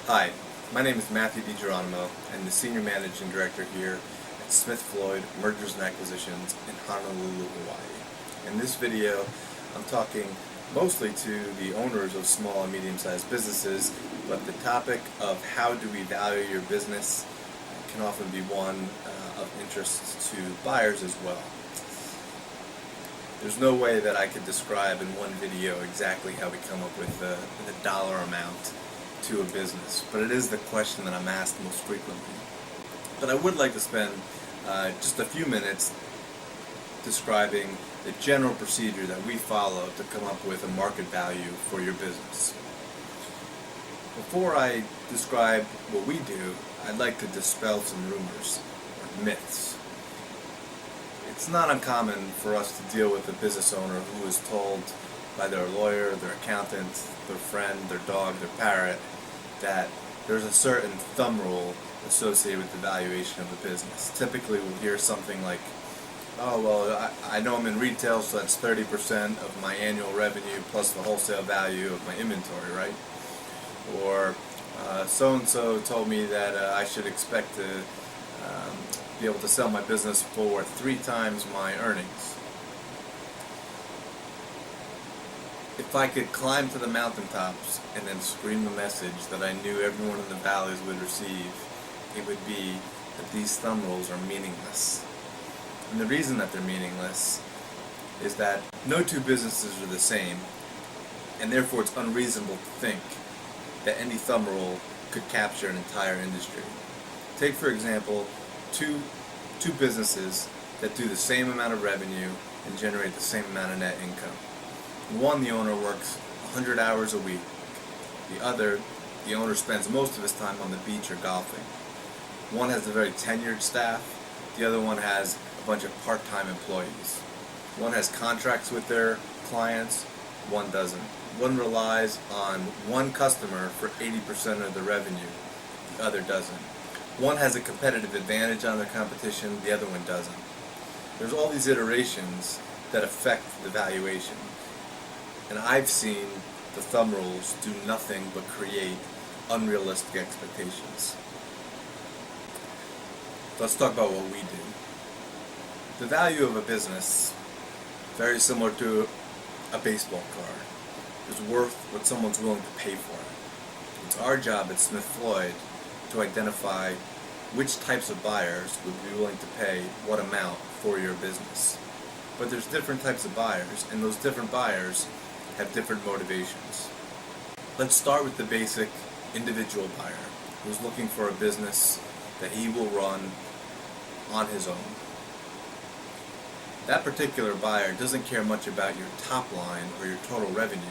Hi, my name is Matt DiGeronimo. I'm the Senior Managing Director here at Floyd Mergers and Acquisitions in Honolulu, Hawaii. In this video, I'm talking mostly to the owners of small and medium-sized businesses, but the topic of how do we value your business can often be one of interest to buyers as well. There's no way that I could describe in one video exactly how we come up with the dollar amount to a business, but it is the question that I'm asked most frequently. But I would like to spend just a few minutes describing the general procedure that we follow to come up with a market value for your business. Before I describe what we do, I'd like to dispel some rumors or myths. It's not uncommon for us to deal with a business owner who is told by their lawyer, their accountant, their friend, their dog, their parrot, that there's a certain thumb rule associated with the valuation of the business. Typically we'll hear something like, oh, well, I know I'm in retail, so that's 30% of my annual revenue plus the wholesale value of my inventory, right? Or so-and-so told me that I should expect to be able to sell my business for 3 times my earnings. If I could climb to the mountaintops and then scream the message that I knew everyone in the valleys would receive, it would be that these thumb rules are meaningless. And the reason that they're meaningless is that no two businesses are the same, and therefore it's unreasonable to think that any thumb rule could capture an entire industry. Take, for example, two businesses that do the same amount of revenue and generate the same amount of net income. One, the owner works 100 hours a week. The other, the owner spends most of his time on the beach or golfing. One has a very tenured staff. The other one has a bunch of part-time employees. One has contracts with their clients. One doesn't. One relies on one customer for 80% of the revenue. The other doesn't. One has a competitive advantage on their competition. The other one doesn't. There's all these iterations that affect the valuation. And I've seen the thumb rules do nothing but create unrealistic expectations. Let's talk about what we do. The value of a business, very similar to a baseball card, is worth what someone's willing to pay for it. It's our job at Smith Floyd to identify which types of buyers would be willing to pay what amount for your business. But there's different types of buyers, and those different buyers have different motivations. Let's start with the basic individual buyer who's looking for a business that he will run on his own. That particular buyer doesn't care much about your top line or your total revenue.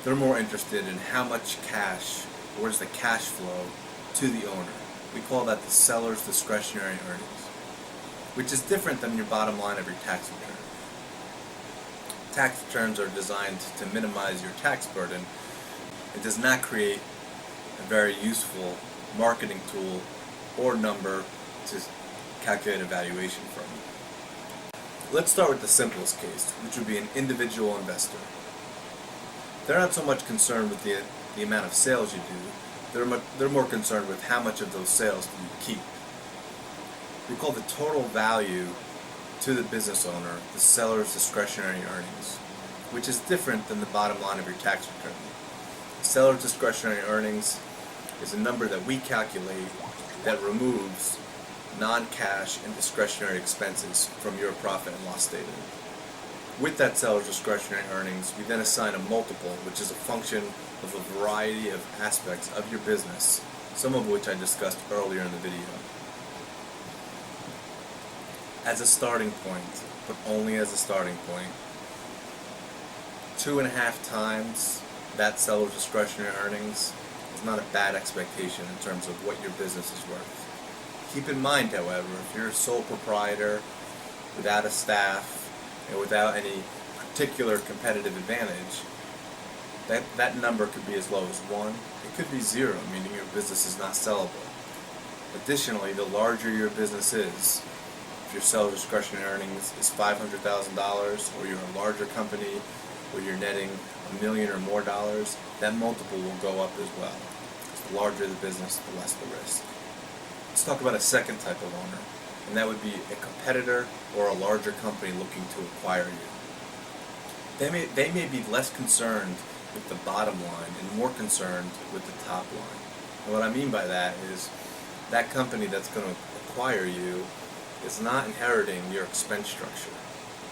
They're more interested in how much cash, or is the cash flow to the owner. We call that the seller's discretionary earnings, which is different than your bottom line of your tax return. Tax returns are designed to minimize your tax burden. It does not create a very useful marketing tool or number to calculate a valuation from. Let's start with the simplest case, which would be an individual investor. They're not so much concerned with the amount of sales you do. They're more concerned with how much of those sales do you keep. We call the total value to the business owner the seller's discretionary earnings, which is different than the bottom line of your tax return. The seller's discretionary earnings is a number that we calculate that removes non-cash and discretionary expenses from your profit and loss statement. With that seller's discretionary earnings, we then assign a multiple, which is a function of a variety of aspects of your business, some of which I discussed earlier in the video. As a starting point, but only as a starting point, 2.5 times that seller's discretionary earnings is not a bad expectation in terms of what your business is worth. Keep in mind, however, if you're a sole proprietor without a staff and without any particular competitive advantage, that number could be as low as 1. It could be 0, meaning your business is not sellable. Additionally, the larger your business is, if your seller's discretionary earnings is $500,000, or you're a larger company where you're netting $1 million or more, that multiple will go up as well. The larger the business, the less the risk. Let's talk about a second type of owner, and that would be a competitor or a larger company looking to acquire you. They may be less concerned with the bottom line and more concerned with the top line. And what I mean by that is that company that's going to acquire you is not inheriting your expense structure.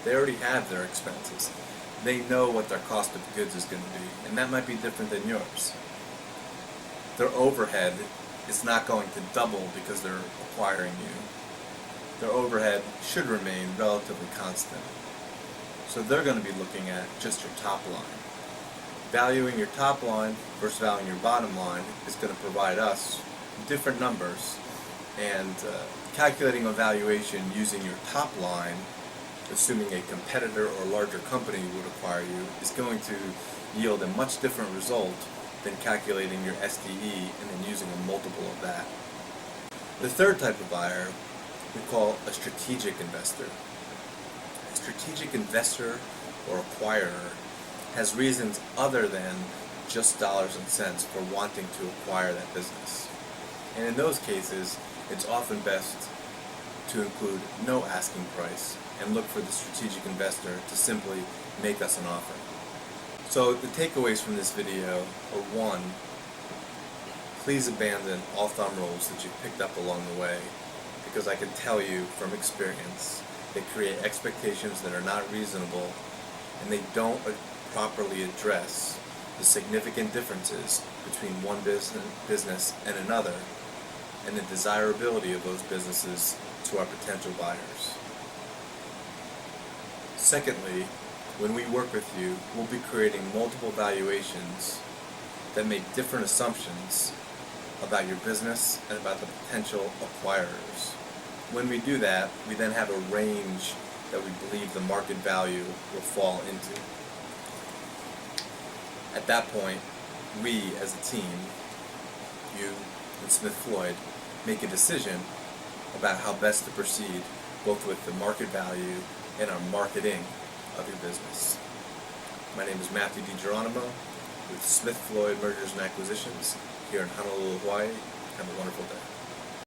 They already have their expenses. They know what their cost of goods is going to be, and that might be different than yours. Their overhead is not going to double because they're acquiring you. Their overhead should remain relatively constant. So they're going to be looking at just your top line. Valuing your top line versus valuing your bottom line is going to provide us different numbers, and calculating a valuation using your top line, assuming a competitor or larger company would acquire you, is going to yield a much different result than calculating your SDE and then using a multiple of that. The third type of buyer we call a strategic investor. A strategic investor or acquirer has reasons other than just dollars and cents for wanting to acquire that business. And in those cases, it's often best to include no asking price and look for the strategic investor to simply make us an offer. So the takeaways from this video are: 1, please abandon all thumb rules that you've picked up along the way, because I can tell you from experience they create expectations that are not reasonable, and they don't properly address the significant differences between one business and another, and the desirability of those businesses to our potential buyers. Secondly, when we work with you, we'll be creating multiple valuations that make different assumptions about your business and about the potential acquirers. When we do that, we then have a range that we believe the market value will fall into. At that point, we as a team, you and Smith Floyd, make a decision about how best to proceed, both with the market value and our marketing of your business. My name is Matt DiGeronimo with Smith Floyd Mergers and Acquisitions here in Honolulu, Hawaii. Have a wonderful day.